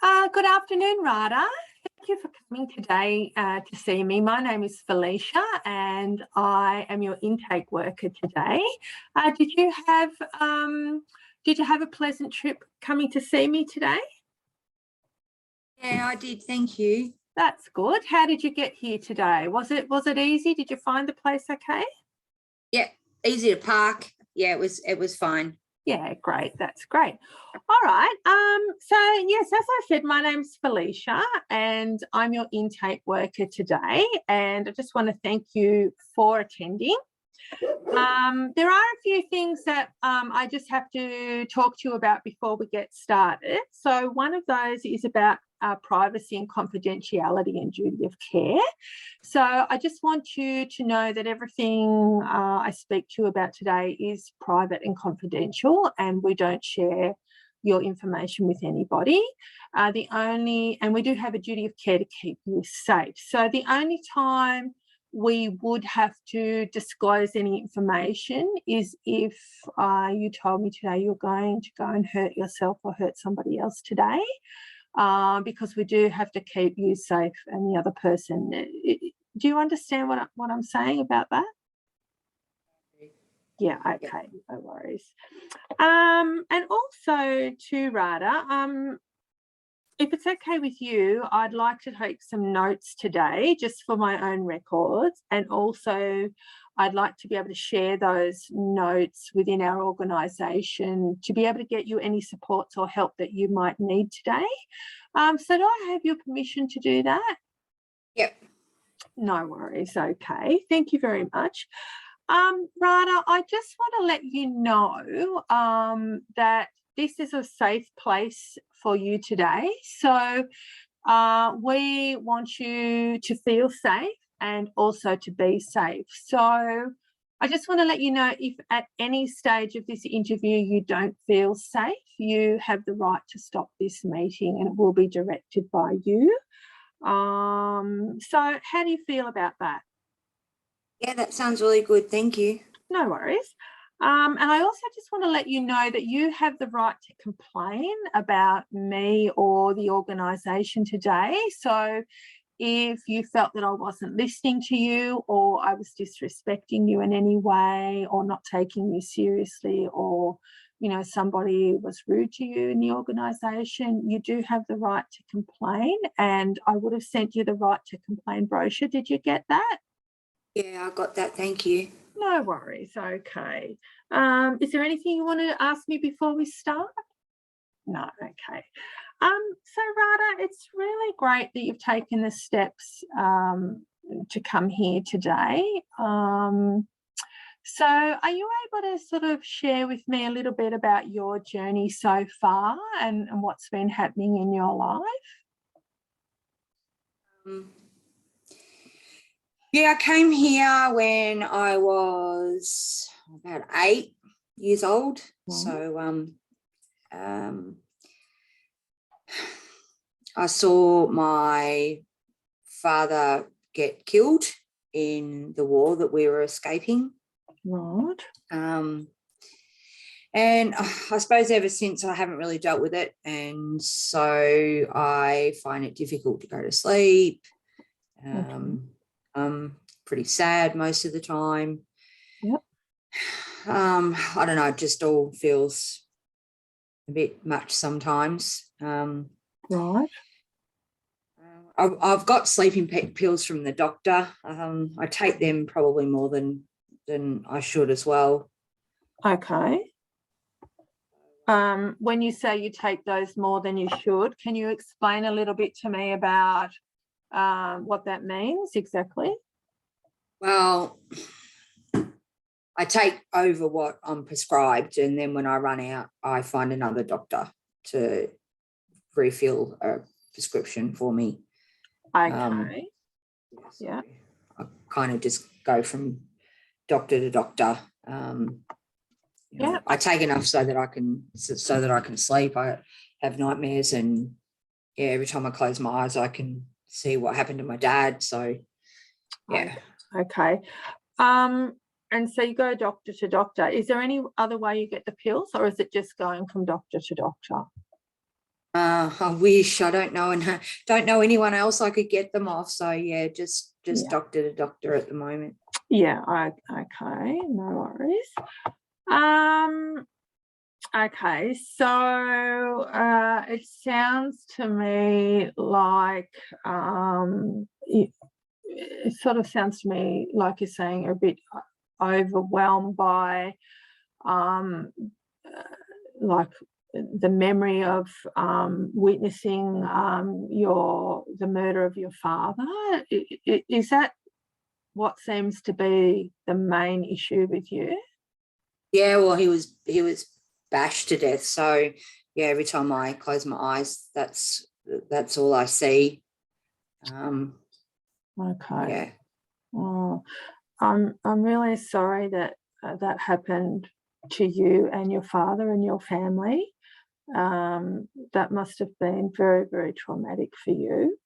Good afternoon, Rada. Thank you for coming today to see me. My name is Felicia and I am your intake worker today. Did you have a pleasant trip coming to see me today? Yeah, I did. Thank you. That's good. How did you get here today? Was it easy? Did you find the place okay? Yeah, easy to park. Yeah, it was fine. Yeah, great. That's great. All right. So yes, as I said, my name's Felicia and I'm your intake worker today. And I just want to thank you for attending. There are a few things that I just have to talk to you about before we get started. So one of those is about privacy and confidentiality and duty of care. So I just want you to know that everything I speak to you about today is private and confidential, and we don't share your information with anybody. And we do have a duty of care to keep you safe. So the only time we would have to disclose any information is if you told me today you're going to go and hurt yourself or hurt somebody else today, because we do have to keep you safe and the other person. Do you understand what I'm saying about that? Yeah, okay, no worries. And also to Rada, if it's okay with you, I'd like to take some notes today just for my own records, and also I'd like to be able to share those notes within our organisation to be able to get you any supports or help that you might need today. So do I have your permission to do that? Yep. No worries, okay. Thank you very much. Rada, I just want to let you know that this is a safe place for you today. So we want you to feel safe and also to be safe. So I just want to let you know, if at any stage of this interview you don't feel safe, you have the right to stop this meeting and it will be directed by you. So how do you feel about that? Yeah, that sounds really good. Thank you. No worries. And I also just want to let you know that you have the right to complain about me or the organisation today. So if you felt that I wasn't listening to you, or I was disrespecting you in any way, or not taking you seriously, or somebody was rude to you in the organisation, you do have the right to complain. And I would have sent you the right to complain brochure. Did you get that? Yeah, I got that. Thank you. No worries. Okay. Is there anything you want to ask me before we start? No. Okay. So Rada, it's really great that you've taken the steps to come here today. So are you able to sort of share with me a little bit about your journey so far and what's been happening in your life? Yeah, I came here when I was about 8 years old. So I saw my father get killed in the war that we were escaping. Right. And I suppose ever since I haven't really dealt with it, and so I find it difficult to go to sleep. I'm pretty sad most of the time. Yep. I don't know, it just all feels a bit much sometimes. Right. I've got sleeping pills from the doctor. I take them probably more than I should as well. Okay. When you say you take those more than you should, can you explain a little bit to me about what that means exactly? Well, I take over what I'm prescribed, and then when I run out, I find another doctor to refill a prescription for me. Okay. Yeah. I kind of just go from doctor to doctor. I take enough so that I can sleep. I have nightmares, and every time I close my eyes, I can see what happened to my dad. So, yeah. Okay. And so you go doctor to doctor. Is there any other way you get the pills, or is it just going from doctor to doctor? I wish. I don't know, and don't know anyone else I could get them off. So yeah, just Yeah. doctor to doctor at the moment. Yeah, okay, no worries. Okay, so it sounds to me like it sort of sounds to me like you're saying you're a bit overwhelmed by like the memory of witnessing the murder of your father. Is that what seems to be the main issue with you? Yeah, well, he was bashed to death. So yeah, every time I close my eyes, that's all I see. Okay. Yeah. Oh, I'm really sorry that that happened to you and your father and your family. That must have been very, very traumatic for you.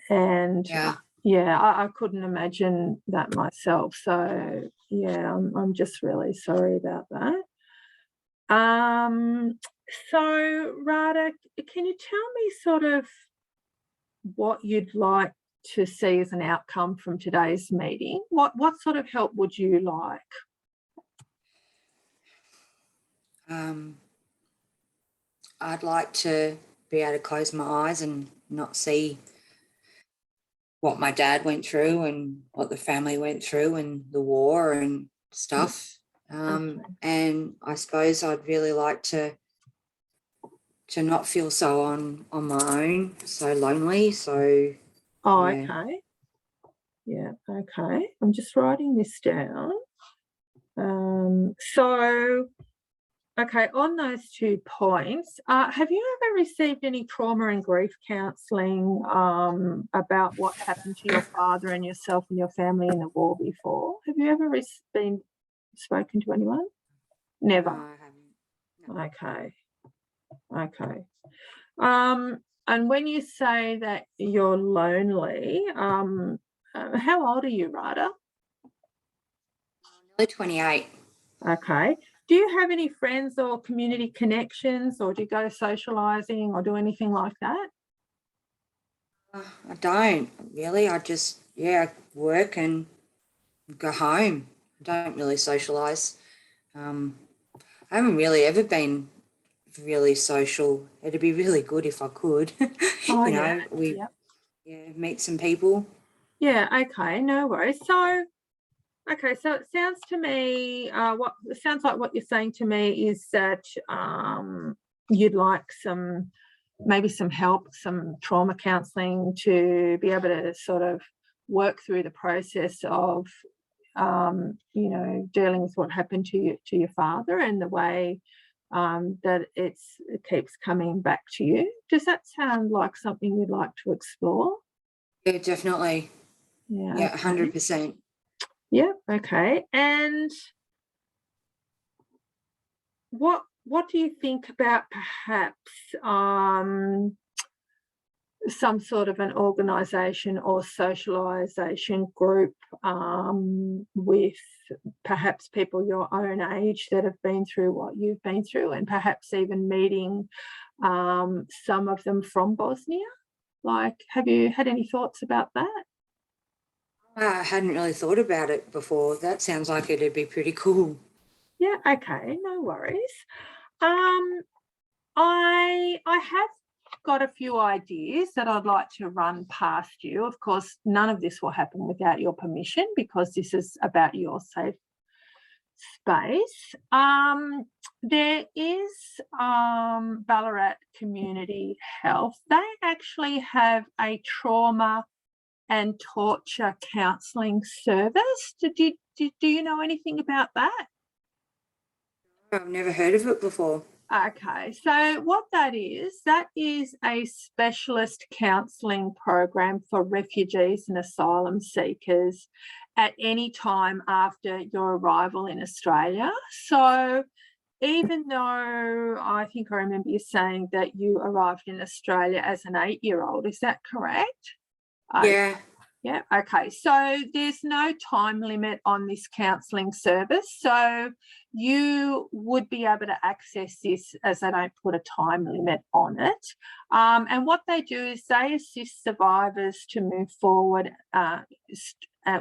And Yeah. yeah, I couldn't imagine that myself. So yeah, I'm just really sorry about that. Um, so Rada, can you tell me sort of what you'd like to see as an outcome from today's meeting? What sort of help would you like? Um, I'd like to be able to close my eyes and not see what my dad went through and what the family went through and the war and stuff. Okay. And I suppose I'd really like to not feel so on my own, so lonely. So Oh, yeah. okay. Yeah, okay. I'm just writing this down. So, okay, on those 2 points, have you ever received any trauma and grief counselling about what happened to your father and yourself and your family in the war before? Have you ever been spoken to anyone? Never. I haven't. No. Okay. Okay. And when you say that you're lonely, how old are you, Rada? Nearly 28. Okay. Do you have any friends or community connections, or do you go socialising or do anything like that? I don't really. I just, yeah, work and go home. I don't really socialise. Um, I haven't really ever been really social. It'd be really good if I could, Oh, you yeah. know, we Yep. yeah, meet some people. Yeah. Okay. No worries. So, okay. So it sounds to me, what it sounds like what you're saying to me is that you'd like maybe some help, some trauma counselling to be able to sort of work through the process of dealing with what happened to your father and the way that it keeps coming back to you. Does that sound like something you'd like to explore? Yeah, definitely. Yeah. Yeah, Okay. 100%. Yeah. Okay. And what do you think about perhaps some sort of an organisation or socialisation group with perhaps people your own age that have been through what you've been through, and perhaps even meeting some of them from Bosnia? Like, have you had any thoughts about that? I hadn't really thought about it before. That sounds like it'd be pretty cool. Yeah, okay, no worries. Um, I have got a few ideas that I'd like to run past you. Of course, none of this will happen without your permission because this is about your safe space. There is Ballarat Community Health. They actually have a trauma and torture counselling service. Do you know anything about that? I've never heard of it before. Okay, so what that is a specialist counselling program for refugees and asylum seekers at any time after your arrival in Australia. So even though I think I remember you saying that you arrived in Australia as an 8-year-old, is that correct? Okay. Yeah. Yeah, okay. So there's no time limit on this counselling service. So you would be able to access this as they don't put a time limit on it. And what they do is they assist survivors to move forward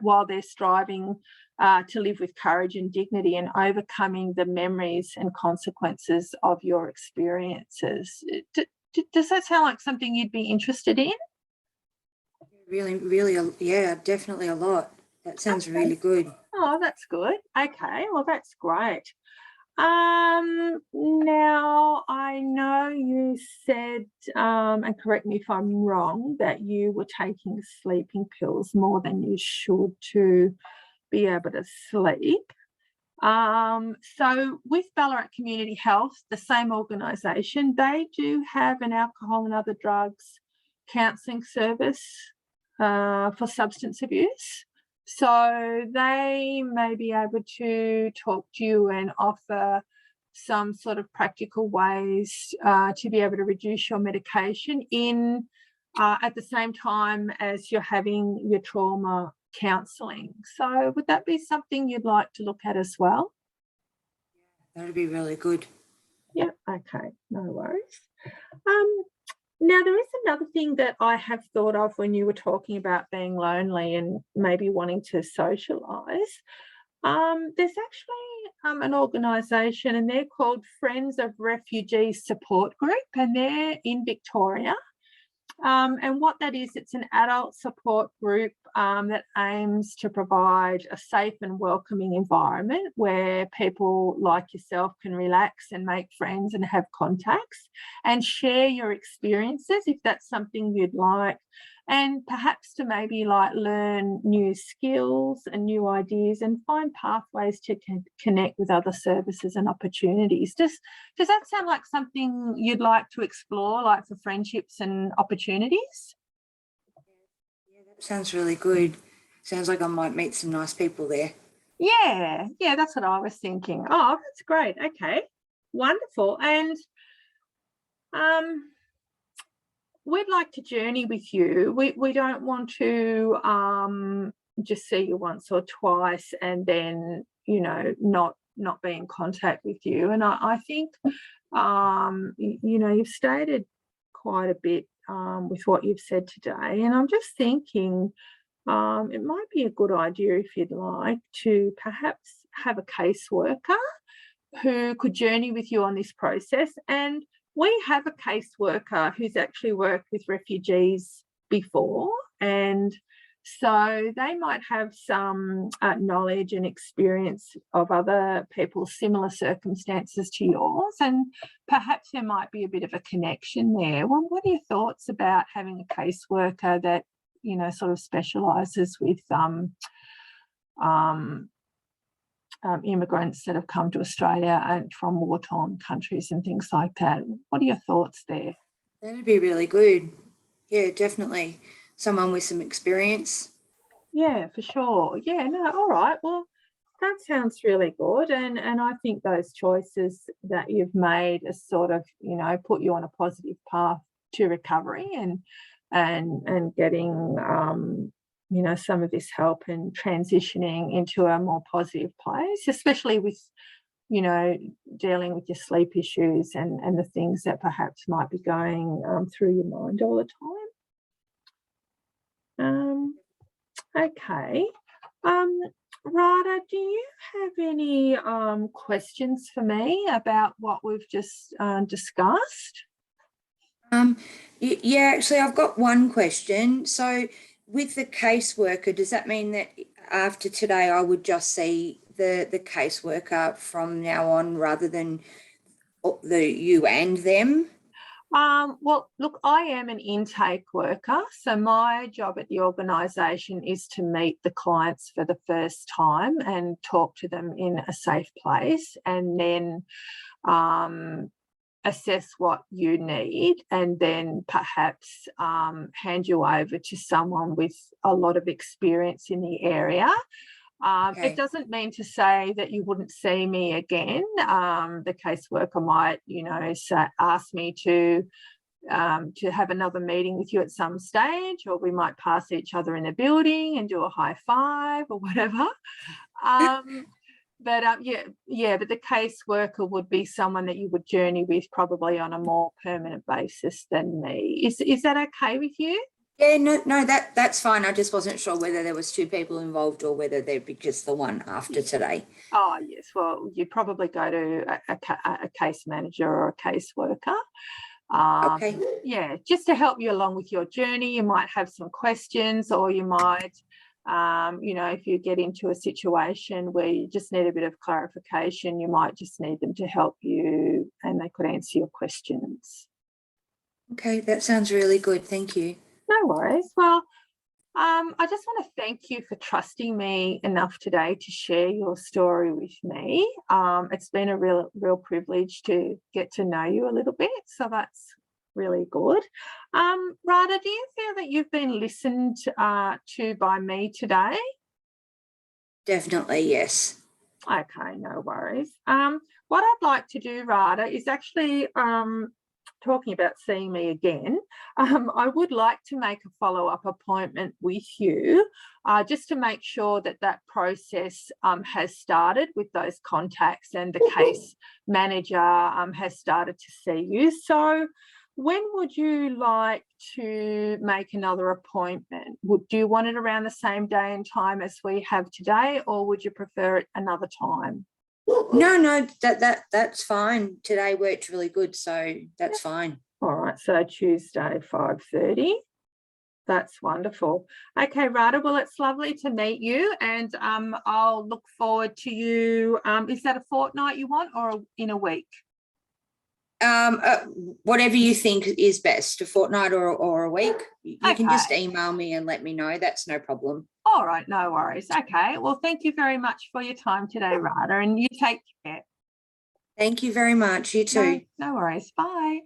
while they're striving to live with courage and dignity and overcoming the memories and consequences of your experiences. Does that sound like something you'd be interested in? Really, yeah, definitely a lot. That sounds really good. Oh, that's good. Okay, well, that's great. Now I know you said, and correct me if I'm wrong, that you were taking sleeping pills more than you should to be able to sleep. So with Ballarat Community Health, the same organisation, they do have an alcohol and other drugs counselling service for substance abuse. So they may be able to talk to you and offer some sort of practical ways to be able to reduce your medication in at the same time as you're having your trauma counselling. So would that be something you'd like to look at as well? That would be really good. Yeah, okay, no worries. Now, there is another thing that I have thought of when you were talking about being lonely and maybe wanting to socialise. There's actually an organisation and they're called Friends of Refugees Support Group and they're in Victoria. And what that is, it's an adult support group that aims to provide a safe and welcoming environment where people like yourself can relax and make friends and have contacts and share your experiences if that's something you'd like, and perhaps to maybe like learn new skills and new ideas and find pathways to connect with other services and opportunities. Does that sound like something you'd like to explore, like for friendships and opportunities? Yeah, that sounds really good. Sounds like I might meet some nice people there. Yeah, that's what I was thinking. Oh, that's great. Okay, wonderful. And we'd like to journey with you. We don't want to just see you once or twice and then, not be in contact with you. And I think, you've stated quite a bit with what you've said today. And I'm just thinking it might be a good idea, if you'd like, to perhaps have a caseworker who could journey with you on this process. And we have a caseworker who's actually worked with refugees before, and so they might have some knowledge and experience of other people's similar circumstances to yours, and perhaps there might be a bit of a connection there. Well, what are your thoughts about having a caseworker that, sort of specialises with immigrants that have come to Australia and from war-torn countries and things like that? What are your thoughts there? That'd be really good. Yeah, definitely. Someone with some experience. Yeah, for sure. Yeah, no, all right. Well, that sounds really good. And I think those choices that you've made are sort of, put you on a positive path to recovery and getting some of this help and transitioning into a more positive place, especially with, dealing with your sleep issues and the things that perhaps might be going through your mind all the time. Okay. Rada, do you have any questions for me about what we've just discussed? Yeah, actually, I've got one question. So, with the caseworker, does that mean that after today I would just see the caseworker from now on rather than the you and them? Well, look, I am an intake worker, so my job at the organisation is to meet the clients for the first time and talk to them in a safe place, and then assess what you need, and then perhaps hand you over to someone with a lot of experience in the area. Okay. It doesn't mean to say that you wouldn't see me again. The caseworker might, ask me to to have another meeting with you at some stage, or we might pass each other in a building and do a high five or whatever. But but the caseworker would be someone that you would journey with probably on a more permanent basis than me. Is that okay with you? Yeah, no, that's fine. I just wasn't sure whether there was two people involved or whether there'd be just the one after today. Oh, yes. Well, you'd probably go to a case manager or a caseworker. Okay. Yeah, just to help you along with your journey. You might have some questions, or you might, if you get into a situation where you just need a bit of clarification, you might just need them to help you and they could answer your questions. Okay, that sounds really good. Thank you. No worries. Well, I just want to thank you for trusting me enough today to share your story with me. It's been a real privilege to get to know you a little bit, so that's really good. Rada, do you feel that you've been listened to by me today? Definitely, yes. Okay, no worries. What I'd like to do, Rada, is actually talking about seeing me again, I would like to make a follow-up appointment with you just to make sure that process has started with those contacts and the case manager has started to see you. So when would you like to make another appointment? Do you want it around the same day and time as we have today, or would you prefer it another time? No, that's fine. Today worked really good, so that's fine. All right, so Tuesday, 5:30. That's wonderful. Okay, Rada, well, it's lovely to meet you, and I'll look forward to you. Is that a fortnight you want, or in a week? Whatever you think is best, a fortnight or a week. You can just email me and let me know. That's no problem. All right, no worries. Okay, well, thank you very much for your time today, Rada, and you take care. Thank you very much. You too. No worries. Bye.